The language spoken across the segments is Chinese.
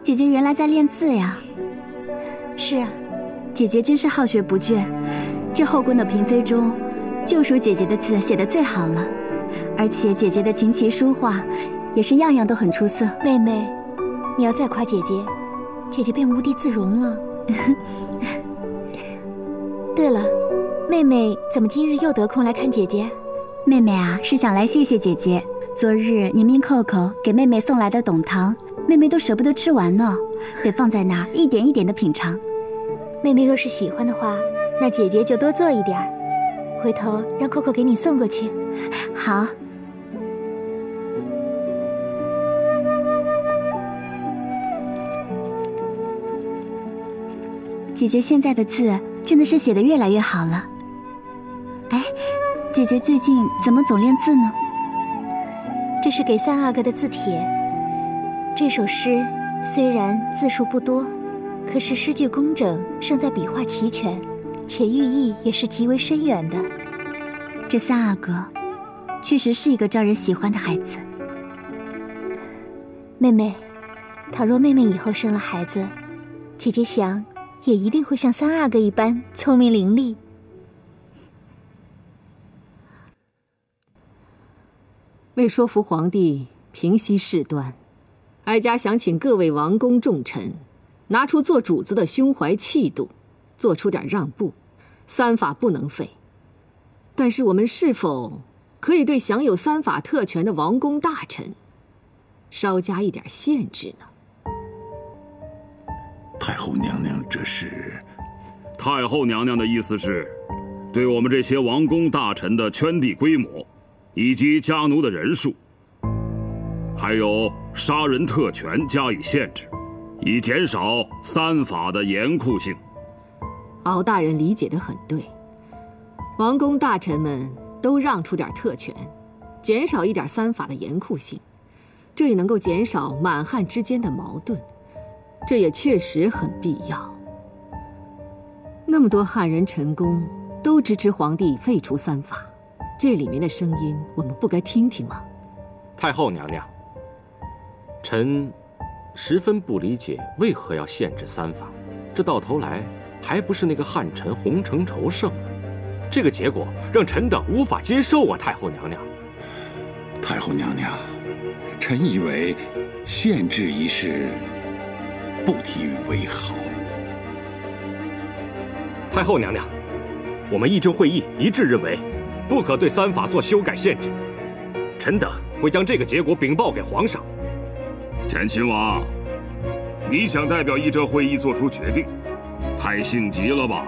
姐姐原来在练字呀。是啊，姐姐真是好学不倦。这后宫的嫔妃中，就属姐姐的字写得最好了。而且姐姐的琴棋书画，也是样样都很出色。妹妹，你要再夸姐姐，姐姐便无地自容了。对了，妹妹怎么今日又得空来看姐姐？妹妹啊，是想来谢谢姐姐。昨日你命扣扣给妹妹送来的董糖，妹妹都舍不得吃完呢，得放在那儿一点一点的品尝。妹妹若是喜欢的话，那姐姐就多做一点儿，回头让扣扣给你送过去。好。姐姐现在的字真的是写得越来越好了。哎，姐姐最近怎么总练字呢？这是给三阿哥的字帖。这首诗虽然字数不多，可是诗句工整，胜在笔画齐全，且寓意也是极为深远的。这三阿哥确实是一个招人喜欢的孩子。妹妹，倘若妹妹以后生了孩子，姐姐想也一定会像三阿哥一般聪明伶俐。为说服皇帝平息事端，哀家想请各位王公重臣拿出做主子的胸怀气度，做出点让步。三法不能废，但是我们是否可以对享有三法特权的王公大臣稍加一点限制呢？太后娘娘这是？太后娘娘的意思是，对我们这些王公大臣的圈地规模，以及家奴的人数，还有杀人特权加以限制，以减少三法的严酷性。敖大人理解得很对，王公大臣们都让出点特权，减少一点三法的严酷性，这也能够减少满汉之间的矛盾，这也确实很必要。那么多汉人臣工都支持皇帝废除三法，这里面的声音我们不该听听吗？太后娘娘，臣十分不理解为何要限制三法，这到头来还不是那个汉臣洪承畴胜了？这个结果让臣等无法接受啊！太后娘娘，太后娘娘，臣以为限制一事不提于为好。太后娘娘，我们议政会议一致认为，不可对三法做修改限制。臣等会将这个结果禀报给皇上。前亲王，你想代表议政会议做出决定，太性急了吧？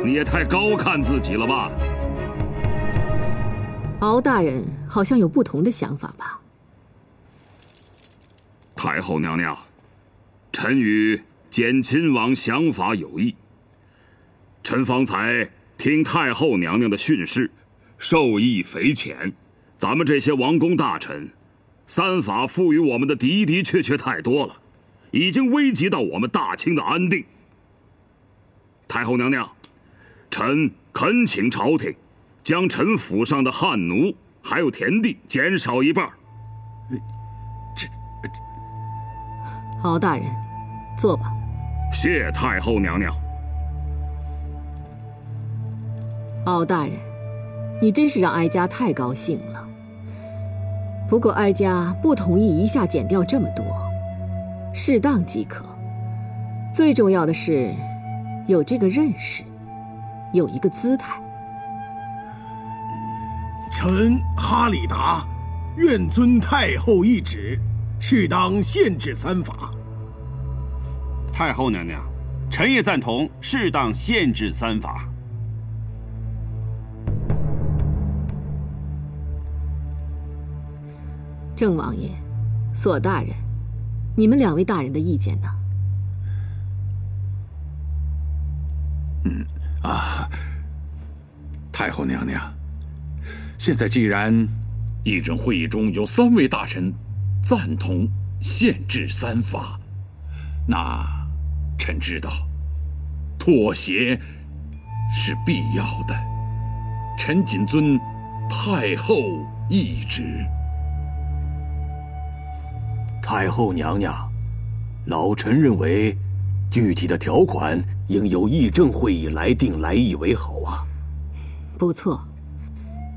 你也太高看自己了吧？敖大人好像有不同的想法吧？太后娘娘，臣与简亲王想法有异。臣方才听太后娘娘的训示，受益匪浅。咱们这些王公大臣，三法赋予我们的的确太多了，已经危及到我们大清的安定。太后娘娘，臣恳请朝廷将臣府上的汉奴还有田地减少一半。敖大人，坐吧。谢太后娘娘。敖大人，你真是让哀家太高兴了。不过哀家不同意一下减掉这么多，适当即可。最重要的是有这个认识，有一个姿态。臣哈里达愿遵太后懿旨，适当限制三法。太后娘娘，臣也赞同适当限制三法。郑王爷、索大人，你们两位大人的意见呢？太后娘娘，现在既然议政会议中有3位大臣赞同限制三法，那臣知道妥协是必要的。臣谨遵太后懿旨。太后娘娘，老臣认为，具体的条款应由议政会议来定来议为好啊。不错，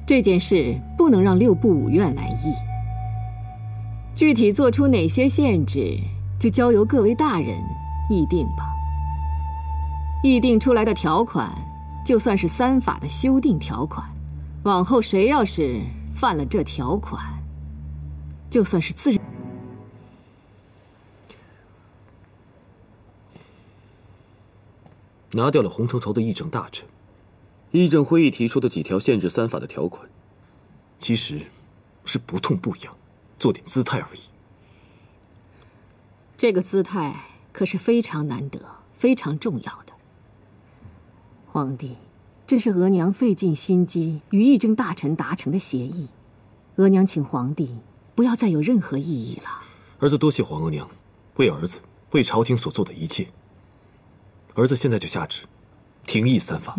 这件事不能让6部5院来议。具体做出哪些限制，就交由各位大人议定吧。议定出来的条款，就算是3法的修订条款。往后谁要是犯了这条款，就算是自认。拿掉了洪承畴的议政大臣，议政会议提出的几条限制3法的条款，其实是不痛不痒，做点姿态而已。这个姿态可是非常难得、非常重要的。皇帝，这是额娘费尽心机与议政大臣达成的协议，额娘请皇帝不要再有任何异议了。儿子多谢皇额娘，为儿子、为朝廷所做的一切。儿子现在就下旨，停议3法。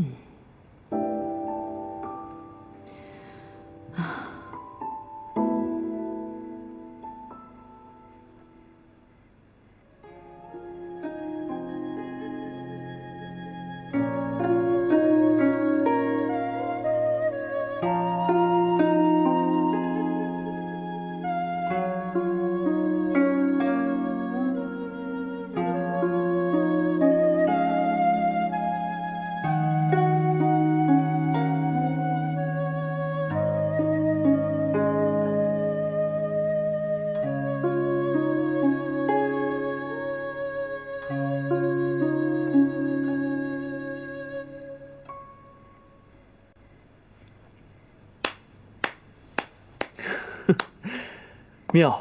妙，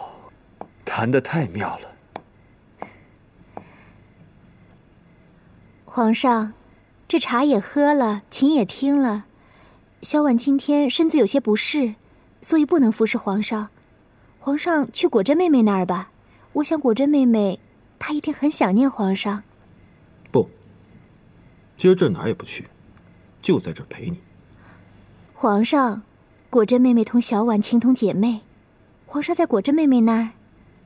弹得太妙了。皇上，这茶也喝了，琴也听了，小婉今天身子有些不适，所以不能服侍皇上。皇上去果真妹妹那儿吧，我想果真妹妹她一定很想念皇上。不，今儿这哪儿也不去，就在这儿陪你。皇上，果真妹妹同小婉情同姐妹，皇上在果真妹妹那儿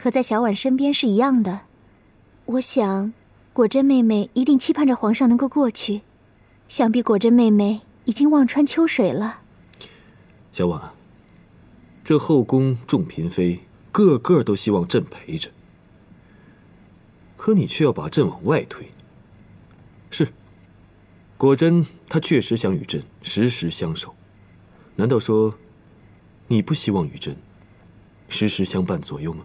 和在小婉身边是一样的。我想果真妹妹一定期盼着皇上能够过去，想必果真妹妹已经望穿秋水了。小婉，这后宫众嫔妃个个都希望朕陪着，可你却要把朕往外推。是，果真她确实想与朕时时相守，难道说你不希望与朕时时相伴左右吗？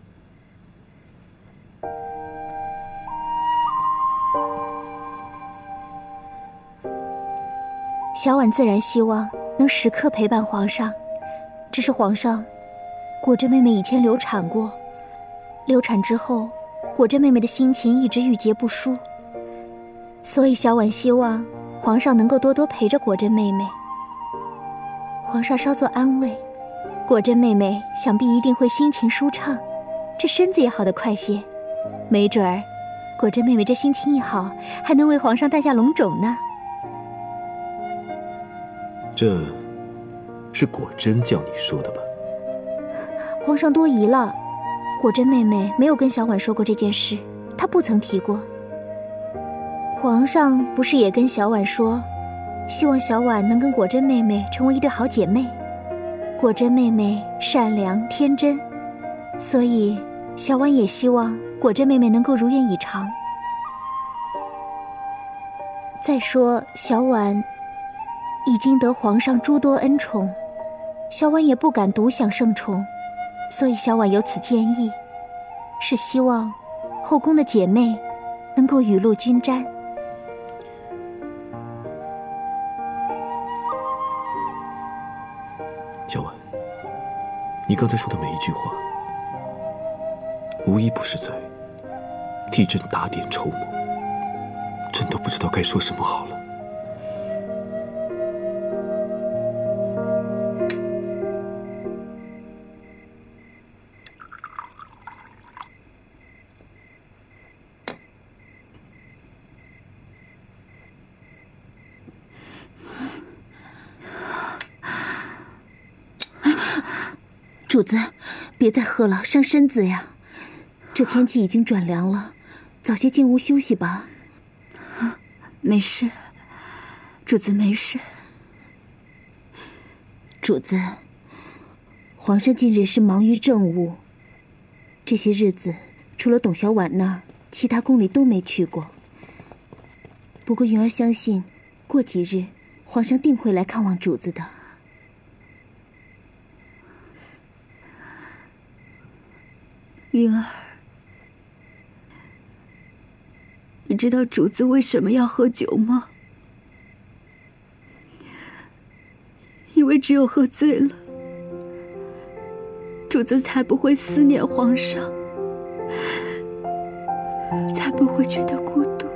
小婉自然希望能时刻陪伴皇上，只是皇上，果真妹妹以前流产过，流产之后，果真妹妹的心情一直郁结不舒，所以小婉希望皇上能够多多陪着果真妹妹。皇上稍作安慰，果真妹妹想必一定会心情舒畅，这身子也好得快些，没准儿果真妹妹这心情一好，还能为皇上诞下龙种呢。这是果真叫你说的吧？皇上多疑了，果真妹妹没有跟小婉说过这件事，她不曾提过。皇上不是也跟小婉说，希望小婉能跟果真妹妹成为一对好姐妹。果真妹妹善良天真，所以小婉也希望果真妹妹能够如愿以偿。再说小婉已经得皇上诸多恩宠，小婉也不敢独享圣宠，所以小婉有此建议，是希望后宫的姐妹能够雨露均沾。小婉，你刚才说的每一句话，无一不是在替朕打点筹谋，朕都不知道该说什么好了。主子，别再喝了，伤身子呀。这天气已经转凉了，早些进屋休息吧。没事，主子没事。主子，皇上近日是忙于政务，这些日子除了董小宛那儿，其他宫里都没去过。不过云儿相信，过几日皇上定会来看望主子的。云儿，你知道主子为什么要喝酒吗？因为只有喝醉了，主子才不会思念皇上，才不会觉得孤独。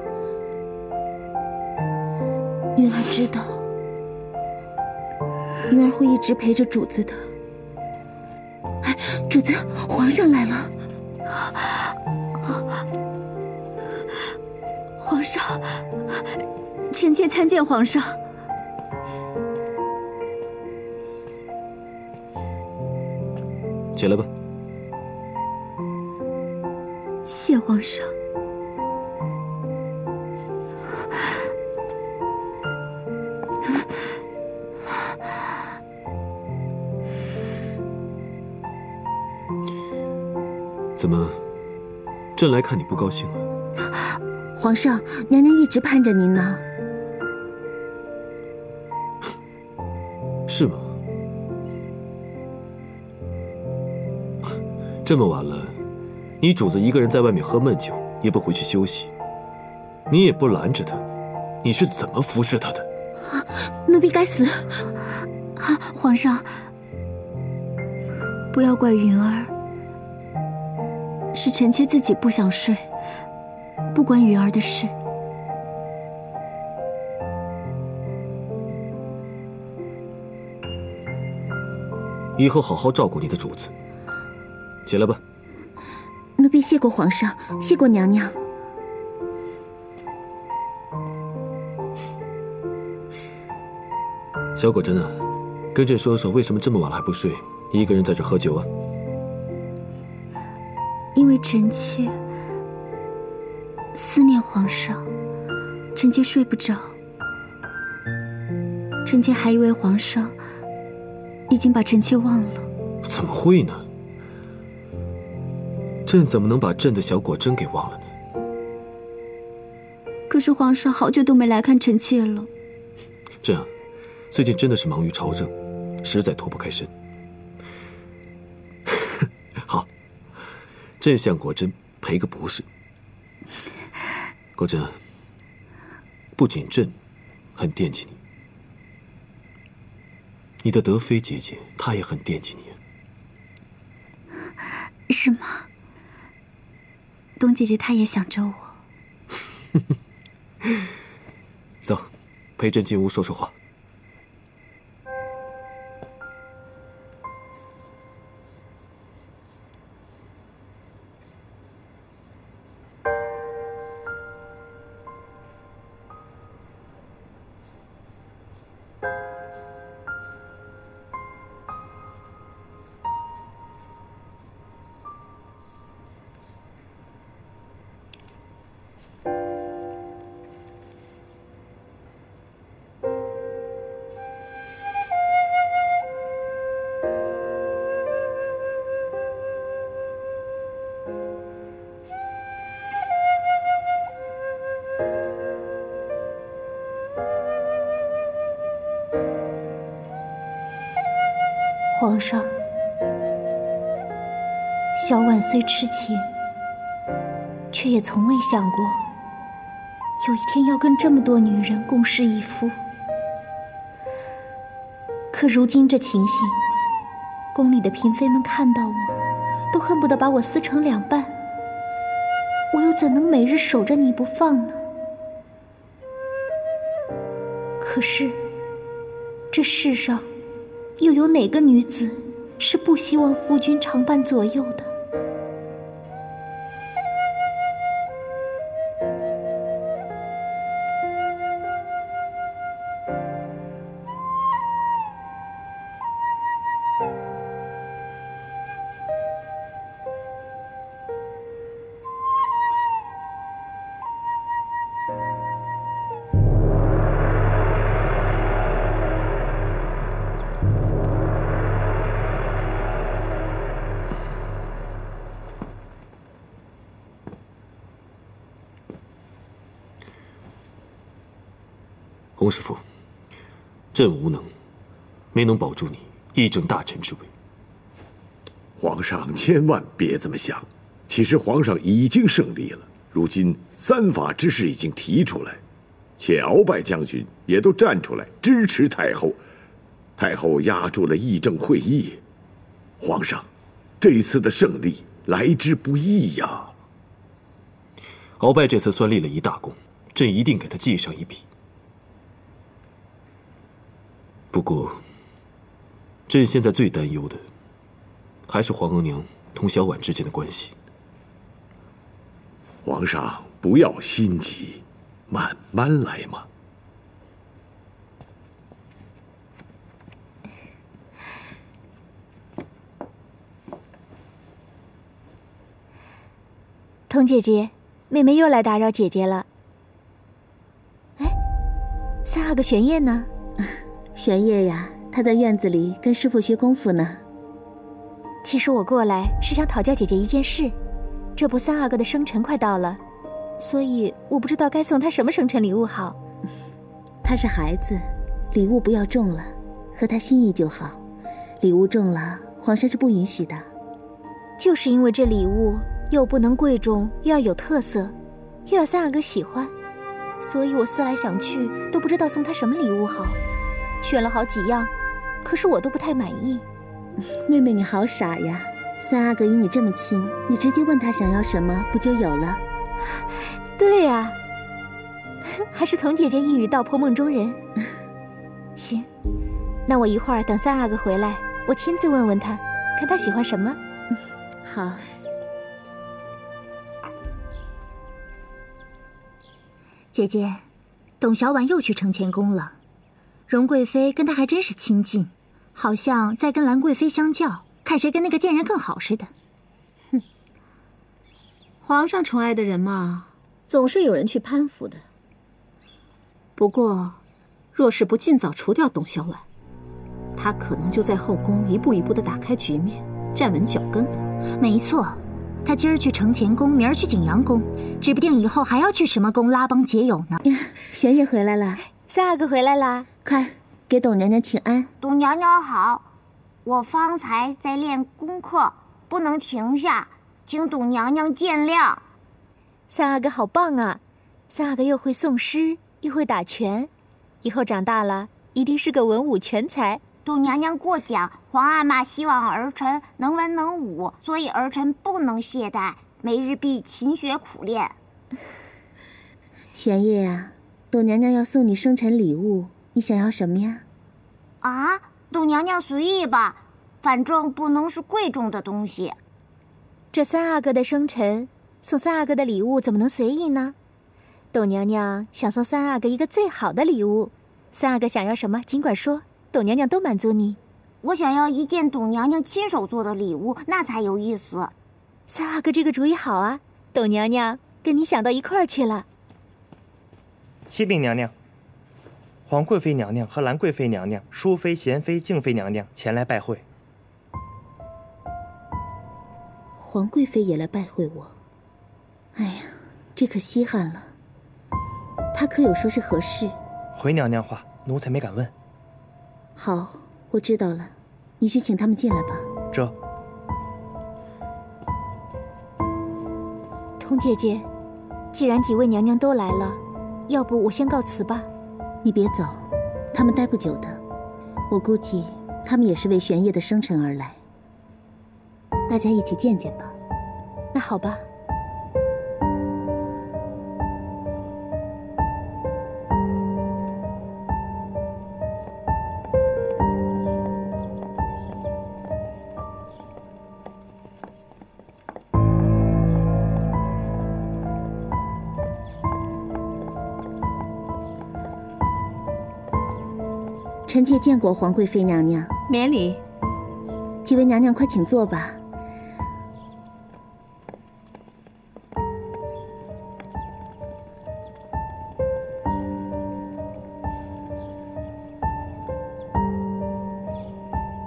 云儿知道，云儿会一直陪着主子的。哎，主子，皇上来了。皇上，臣妾参见皇上。起来吧。谢皇上。怎么，朕来看你不高兴啊？皇上，娘娘一直盼着您呢。是吗？这么晚了，你主子一个人在外面喝闷酒，也不回去休息，你也不拦着他，你是怎么服侍他的？奴婢该死！皇上，不要怪云儿，是臣妾自己不想睡，不关云儿的事。以后好好照顾你的主子。起来吧。奴婢谢过皇上，谢过娘娘。小果真啊，跟朕说说为什么这么晚了还不睡，一个人在这喝酒啊？因为臣妾思念皇上，臣妾睡不着。臣妾还以为皇上已经把臣妾忘了。怎么会呢？朕怎么能把朕的小果真给忘了呢？可是皇上好久都没来看臣妾了。朕啊，最近真的是忙于朝政，实在脱不开身。好，朕向果真赔个不是。果真，不仅朕很惦记你，你的德妃姐姐她也很惦记你。是吗？冬姐姐她也想着我。走，陪朕进屋说说话。皇上，小婉虽痴情，却也从未想过有一天要跟这么多女人共侍一夫。可如今这情形，宫里的嫔妃们看到我，都恨不得把我撕成两半。我又怎能每日守着你不放呢？可是，这世上又有哪个女子是不希望夫君常伴左右的？龚师傅，朕无能，没能保住你议政大臣之位。皇上千万别这么想，其实皇上已经胜利了。如今三法之事已经提出来，且鳌拜将军也都站出来支持太后，太后压住了议政会议。皇上，这次的胜利来之不易呀。鳌拜这次算立了一大功，朕一定给他记上一笔。不过，朕现在最担忧的还是皇额娘同小婉之间的关系。皇上不要心急，慢慢来嘛。童姐姐，妹妹又来打扰姐姐了。哎，三阿哥玄烨呢？玄烨呀，他在院子里跟师傅学功夫呢。其实我过来是想讨教姐姐一件事。这不三阿哥的生辰快到了，所以我不知道该送他什么生辰礼物好。他是孩子，礼物不要重了，合他心意就好。礼物重了，皇上是不允许的。就是因为这礼物又不能贵重，又要有特色，又要三阿哥喜欢，所以我思来想去都不知道送他什么礼物好。选了好几样，可是我都不太满意。妹妹你好傻呀，三阿哥与你这么亲，你直接问他想要什么不就有了？对呀，还是童姐姐一语道破梦中人。行，那我一会儿等三阿哥回来，我亲自问问他，看他喜欢什么。好。姐姐，董小婉又去承乾宫了。荣贵妃跟她还真是亲近，好像在跟兰贵妃相较，看谁跟那个贱人更好似的。哼，皇上宠爱的人嘛，总是有人去攀附的。不过，若是不尽早除掉董小婉，她可能就在后宫一步一步地打开局面，站稳脚跟了。没错，她今儿去承乾宫，明儿去景阳宫，指不定以后还要去什么宫拉帮结友呢。玄烨回来了，三阿哥回来啦，快给董娘娘请安。董娘娘好，我方才在练功课，不能停下，请董娘娘见谅。三阿哥好棒啊！三阿哥又会诵诗，又会打拳，以后长大了一定是个文武全才。董娘娘过奖，皇阿玛希望儿臣能文能武，所以儿臣不能懈怠，每日必勤学苦练。玄烨啊，董娘娘要送你生辰礼物，你想要什么呀？啊，董娘娘随意吧，反正不能是贵重的东西。这三阿哥的生辰，送三阿哥的礼物怎么能随意呢？董娘娘想送三阿哥一个最好的礼物，三阿哥想要什么尽管说，董娘娘都满足你。我想要一件董娘娘亲手做的礼物，那才有意思。三阿哥这个主意好啊，董娘娘跟你想到一块儿去了。启禀娘娘，皇贵妃娘娘和兰贵妃娘娘、淑妃、贤妃、静妃娘娘前来拜会。皇贵妃也来拜会我，哎呀，这可稀罕了。她可有说是何事？回娘娘话，奴才没敢问。好，我知道了，你去请他们进来吧。这。童姐姐，既然几位娘娘都来了，要不我先告辞吧。你别走，他们待不久的。我估计他们也是为玄烨的生辰而来。大家一起见见吧。那好吧。臣妾见过皇贵妃娘娘，免礼。几位娘娘快请坐吧。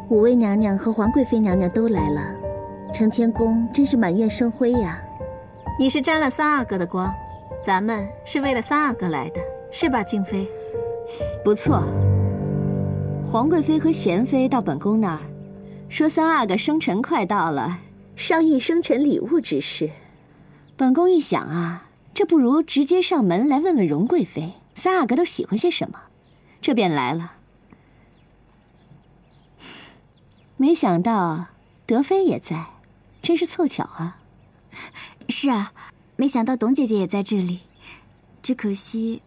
五位娘娘和皇贵妃娘娘都来了，承乾宫真是满院生辉呀。你是沾了三阿哥的光，咱们是为了三阿哥来的，是吧，静妃？不错。皇贵妃和贤妃到本宫那儿，说三阿哥生辰快到了，商议生辰礼物之事。本宫一想啊，这不如直接上门来问问荣贵妃，三阿哥都喜欢些什么，这便来了。没想到德妃也在，真是凑巧啊。是啊，没想到董姐姐也在这里，只可惜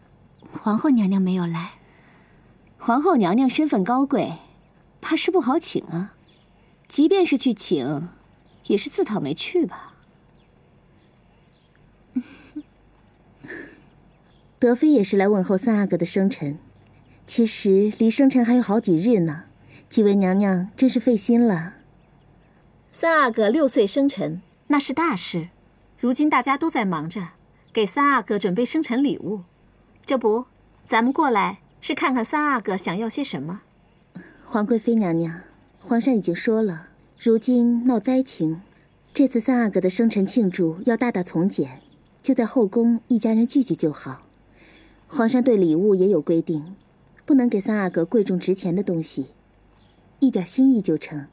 皇后娘娘没有来。皇后娘娘身份高贵，怕是不好请啊。即便是去请，也是自讨没趣吧。德妃也是来问候三阿哥的生辰，其实离生辰还有好几日呢，几位娘娘真是费心了。三阿哥6岁生辰，那是大事，如今大家都在忙着给三阿哥准备生辰礼物，这不，咱们过来是看看三阿哥想要些什么。皇贵妃娘娘，皇上已经说了，如今闹灾情，这次三阿哥的生辰庆祝要大大从简，就在后宫一家人聚聚就好。皇上对礼物也有规定，不能给三阿哥贵重值钱的东西，一点心意就成。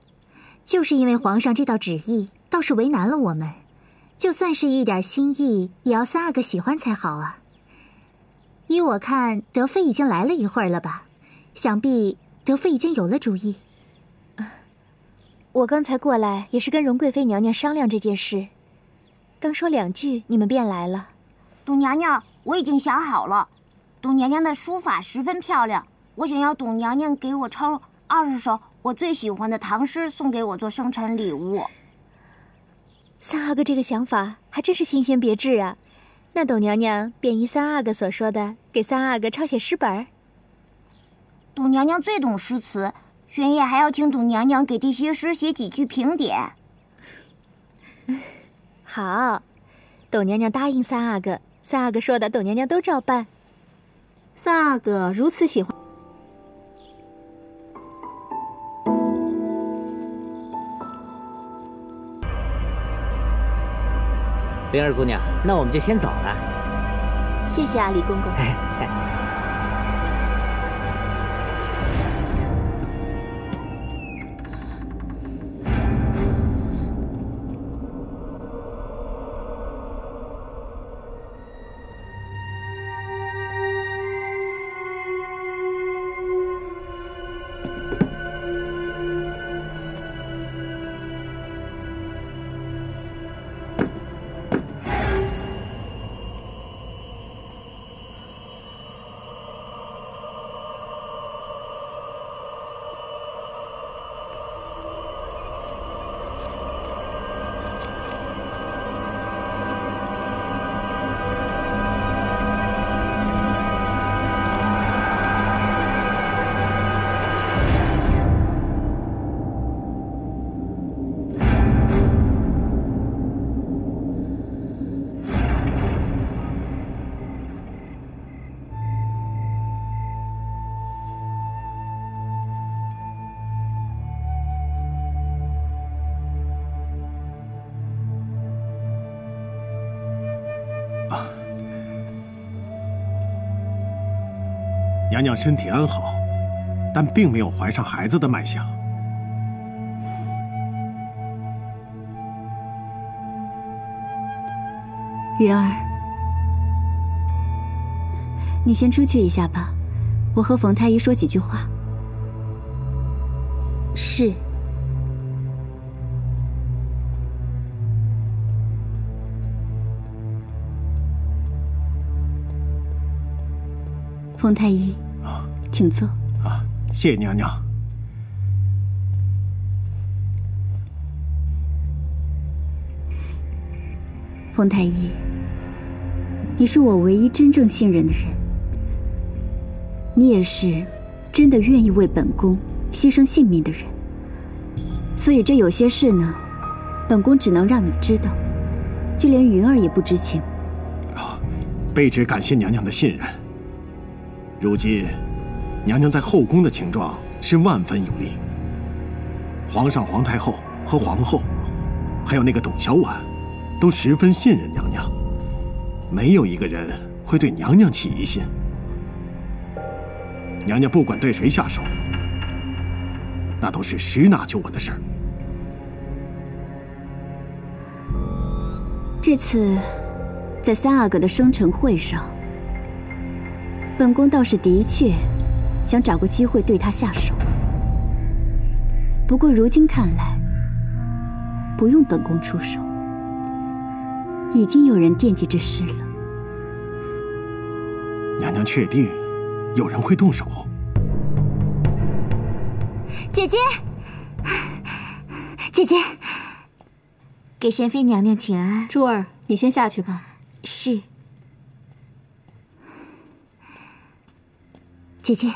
就是因为皇上这道旨意，倒是为难了我们。就算是一点心意，也要三阿哥喜欢才好啊。依我看，德妃已经来了一会儿了吧？想必德妃已经有了主意。我刚才过来也是跟荣贵妃娘娘商量这件事，刚说2句，你们便来了。董娘娘，我已经想好了。董娘娘的书法十分漂亮，我想要董娘娘给我抄20首我最喜欢的唐诗，送给我做生辰礼物。三阿哥这个想法还真是新鲜别致啊！那董娘娘便依三阿哥所说的，给三阿哥抄写诗本。董娘娘最懂诗词，玄烨还要请董娘娘给这些诗写几句评点。好，董娘娘答应三阿哥，三阿哥说的，董娘娘都照办。三阿哥如此喜欢。灵儿姑娘，那我们就先走了。谢谢啊，李公公。娘娘身体安好，但并没有怀上孩子的脉象。云儿，你先出去一下吧，我和冯太医说几句话。是。冯太医，请坐。谢娘娘。冯太医，你是我唯一真正信任的人，你也是真的愿意为本宫牺牲性命的人，所以这有些事呢，本宫只能让你知道，就连云儿也不知情。卑职感谢娘娘的信任。如今，娘娘在后宫的情状是万分有利。皇上、皇太后和皇后，还有那个董小婉，都十分信任娘娘，没有一个人会对娘娘起疑心。娘娘不管对谁下手，那都是十拿九稳的事儿。这次在三阿哥的生辰会上，本宫倒是的确想找个机会对他下手，不过如今看来，不用本宫出手，已经有人惦记这事了。娘娘确定有人会动手？姐姐，姐姐，给贤妃娘娘请安。珠儿，你先下去吧。是。姐姐，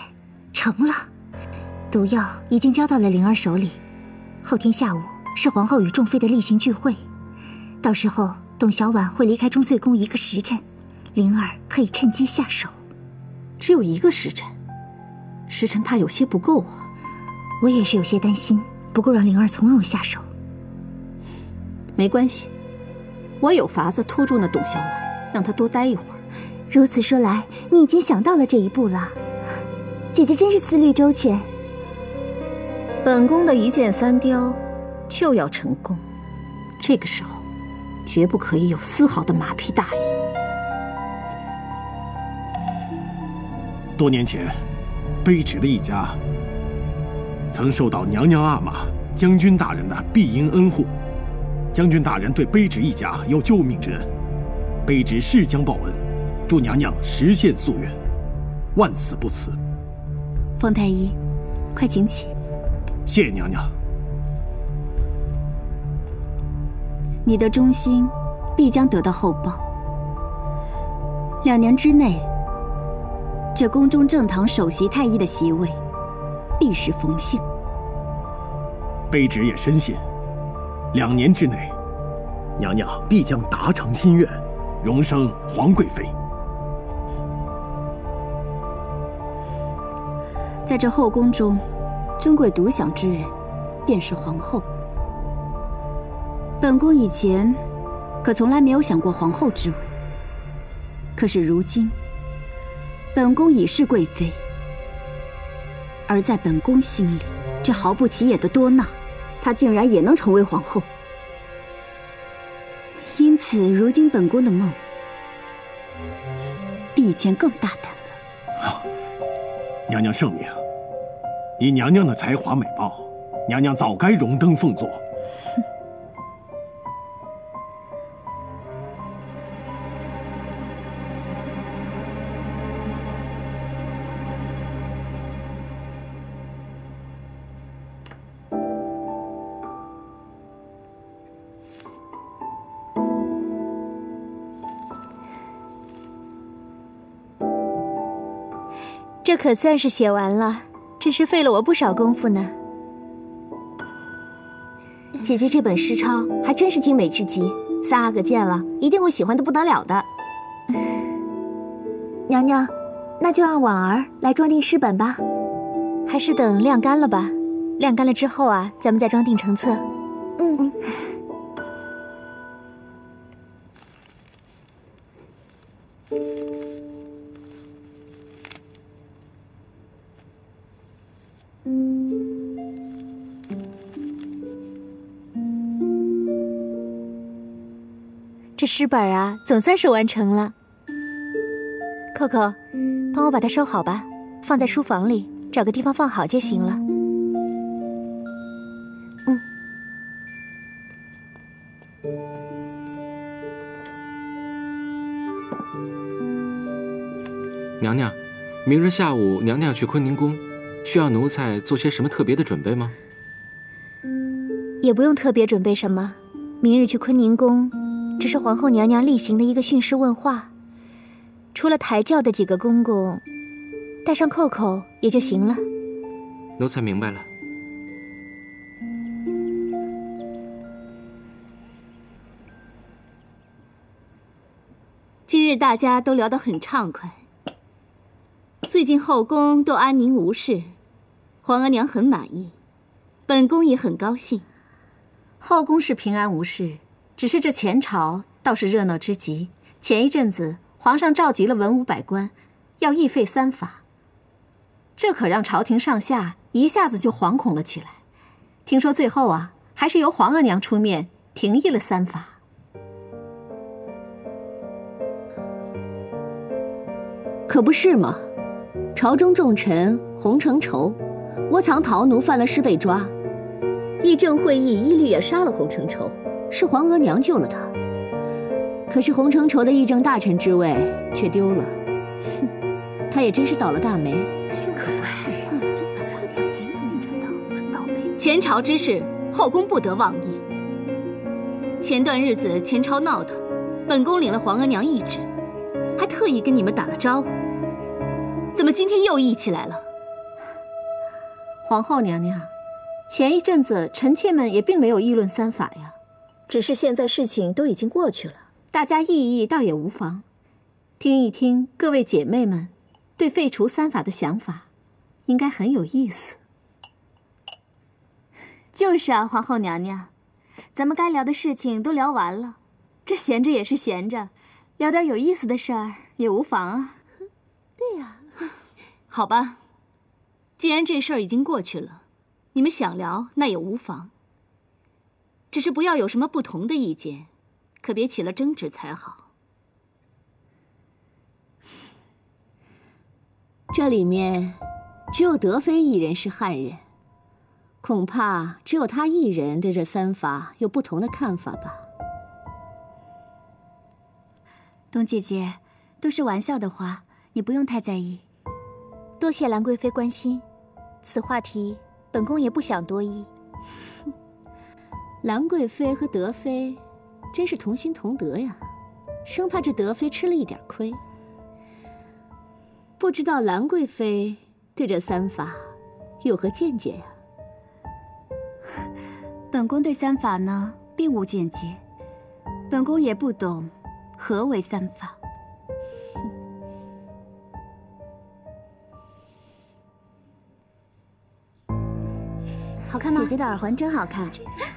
成了，毒药已经交到了灵儿手里。后天下午是皇后与众妃的例行聚会，到时候董小婉会离开钟粹宫1个时辰，灵儿可以趁机下手。只有1个时辰，时辰怕有些不够啊。我也是有些担心，不过让灵儿从容下手。没关系，我有法子拖住那董小婉，让她多待一会儿。如此说来，你已经想到了这一步了。姐姐真是思虑周全。本宫的一箭三雕就要成功，这个时候绝不可以有丝毫的马屁大意。多年前，卑职的一家曾受到娘娘阿玛将军大人的庇荫恩护，将军大人对卑职一家有救命之恩，卑职誓将报恩，祝娘娘实现夙愿，万死不辞。方太医，快请起。谢娘娘。你的忠心必将得到厚报。2年之内，这宫中正堂首席太医的席位必是冯幸。卑职也深信，2年之内，娘娘必将达成心愿，荣升皇贵妃。在这后宫中，尊贵独享之人，便是皇后。本宫以前可从来没有想过皇后之位，可是如今，本宫已是贵妃，而在本宫心里，这毫不起眼的多娜，她竟然也能成为皇后。因此，如今本宫的梦比以前更大胆了。娘娘圣明，以娘娘的才华美貌，娘娘早该荣登凤座。这可算是写完了，真是费了我不少功夫呢。姐姐这本诗抄还真是精美至极，三阿哥见了一定会喜欢的不得了的。娘娘，那就让婉儿来装订诗本吧。还是等晾干了吧，晾干了之后啊，咱们再装订成册。这诗本啊，总算是完成了。扣扣，帮我把它收好吧，放在书房里，找个地方放好就行了。娘娘，明日下午娘娘去坤宁宫，需要奴才做些什么特别的准备吗？也不用特别准备什么，明日去坤宁宫，只是皇后娘娘例行的一个训示问话，除了抬轿的几个公公，带上扣扣也就行了。奴才明白了。今日大家都聊得很畅快，最近后宫都安宁无事，皇额娘很满意，本宫也很高兴。后宫是平安无事，只是这前朝倒是热闹之极。前一阵子皇上召集了文武百官，要议废三法，这可让朝廷上下一下子就惶恐了起来。听说最后啊，还是由皇额娘出面停议了三法。可不是嘛，朝中重臣洪承畴窝藏逃奴犯了事被抓，议政会议一律也杀了洪承畴，是皇额娘救了他。可是洪承畴的议政大臣之位却丢了，哼，他也真是倒了大霉。可不是，真倒了点霉都没沾到，真倒霉。前朝之事，后宫不得妄议。前段日子前朝闹腾，本宫领了皇额娘懿旨，还特意跟你们打了招呼。怎么今天又议起来了？皇后娘娘，前一阵子臣妾们也并没有议论三法呀，只是现在事情都已经过去了，大家议一议倒也无妨，听一听各位姐妹们对废除三法的想法，应该很有意思。就是啊，皇后娘娘，咱们该聊的事情都聊完了，这闲着也是闲着，聊点有意思的事儿也无妨啊。对呀，好吧，既然这事儿已经过去了，你们想聊那也无妨，只是不要有什么不同的意见，可别起了争执才好。这里面只有德妃一人是汉人，恐怕只有她一人对这三法有不同的看法吧。冬姐姐，都是玩笑的话，你不用太在意。多谢兰贵妃关心，此话题本宫也不想多议。兰贵妃和德妃真是同心同德呀，生怕这德妃吃了一点亏。不知道兰贵妃对这三法有何见解呀？本宫对三法呢并无见解，本宫也不懂何为三法。好看吗？姐姐的耳环真好看。真好看，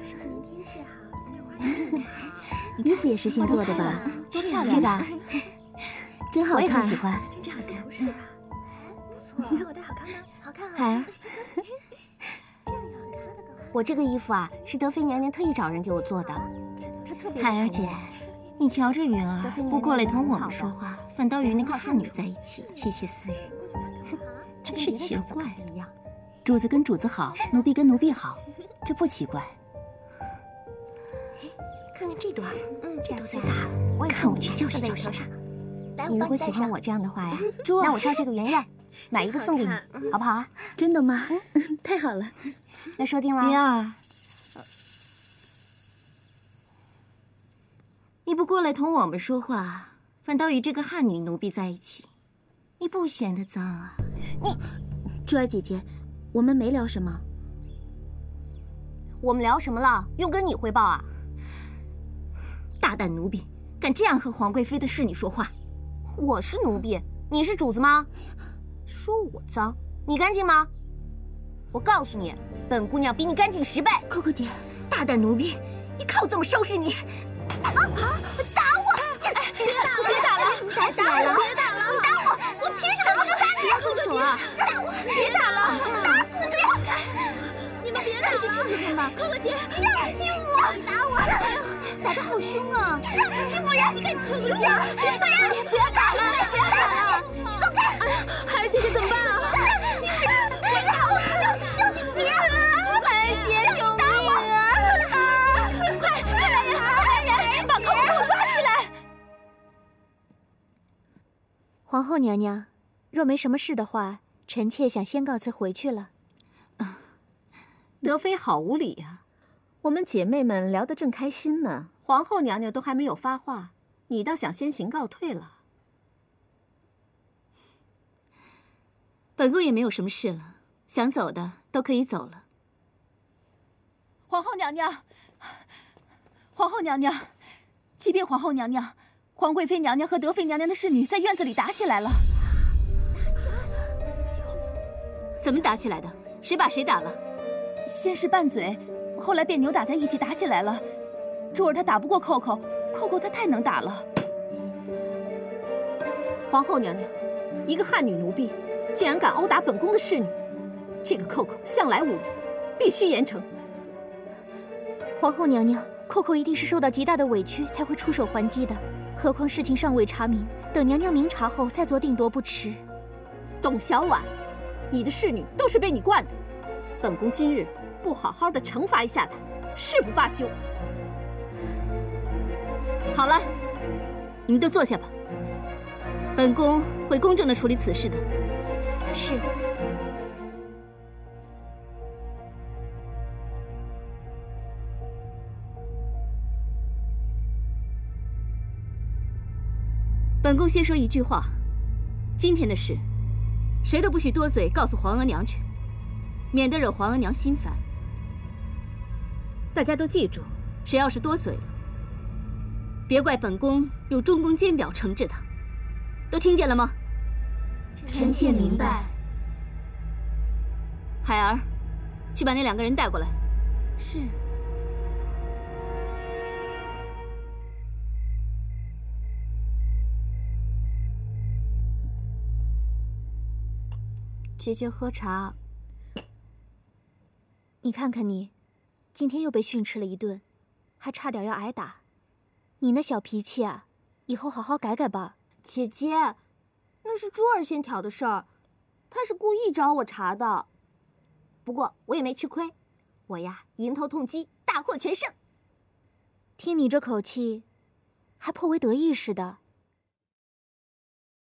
今天天气好，衣服也是新做的吧？多漂亮！是的，真好看，我也很喜欢。真好看，不是吧？不错，你看我戴好看吗？好看啊！海儿，这样有颜色的更好。我这个衣服啊，是德妃娘娘特意找人给我做的。她特别。海儿姐，你瞧这云儿，不过来同我们说话，反倒与那个汉女在一起窃窃私语，真是奇怪。主子跟主子好，奴婢跟奴婢好，这不奇怪。看看这朵，这朵最大了，我也看我去教训教训她。你如果喜欢我这样的话呀，那我照这个原样，买一个送给你，好不好啊？真的吗？太好了，那说定了。云儿，你不过来同我们说话，反倒与这个汉女奴婢在一起，你不显得脏啊？你，珠儿姐姐。我们没聊什么，我们聊什么了？用跟你汇报啊？大胆奴婢，敢这样和皇贵妃的侍女说话！我是奴婢，你是主子吗？说我脏，你干净吗？我告诉你，本姑娘比你干净10倍。扣扣姐，大胆奴婢，你看我怎么收拾你！打我！别打了，别打了，打起来了！别打了，你打我，我凭什么不打你？住手啊！打我！别打了！打死你！你们别打了！是你吧？扣扣姐，你让我欺负我！你打我！哎呦，打得好凶啊！让我欺负人，你敢欺负人？别打了！别打了！走开！海儿姐姐怎么办啊？欺负人！别打我！就是你！海儿姐，救命啊！快来人！把扣扣给我抓起来！皇后娘娘，若没什么事的话，臣妾想先告辞回去了。德妃好无礼呀！我们姐妹们聊得正开心呢，皇后娘娘都还没有发话，你倒想先行告退了。本宫也没有什么事了，想走的都可以走了。皇后娘娘，皇后娘娘，启禀皇后娘娘，皇贵妃娘娘和德妃娘娘的侍女在院子里打起来了。怎么打起来的？谁把谁打了？先是拌嘴，后来便扭打在一起打起来了。珠儿她打不过扣扣，扣扣她太能打了。皇后娘娘，一个汉女奴婢，竟然敢殴打本宫的侍女，这个扣扣向来无礼，必须严惩。皇后娘娘，扣扣一定是受到极大的委屈才会出手还击的，何况事情尚未查明，等娘娘明察后再做定夺不迟。董小婉，你的侍女都是被你惯的，本宫今日不好好的惩罚一下她，誓不罢休。好了，你们都坐下吧，本宫会公正的处理此事的。是。本宫先说一句话，今天的事，谁都不许多嘴告诉皇额娘去，免得惹皇额娘心烦。大家都记住，谁要是多嘴了，别怪本宫用中宫监表惩治他。都听见了吗？臣妾明白。海儿，去把那2个人带过来。是。姐姐喝茶。你看看你，今天又被训斥了一顿，还差点要挨打。你那小脾气啊，以后好好改改吧。姐姐，那是珠儿先挑的事儿，她是故意找我茬的。不过我也没吃亏，我呀迎头痛击，大获全胜。听你这口气，还颇为得意似的。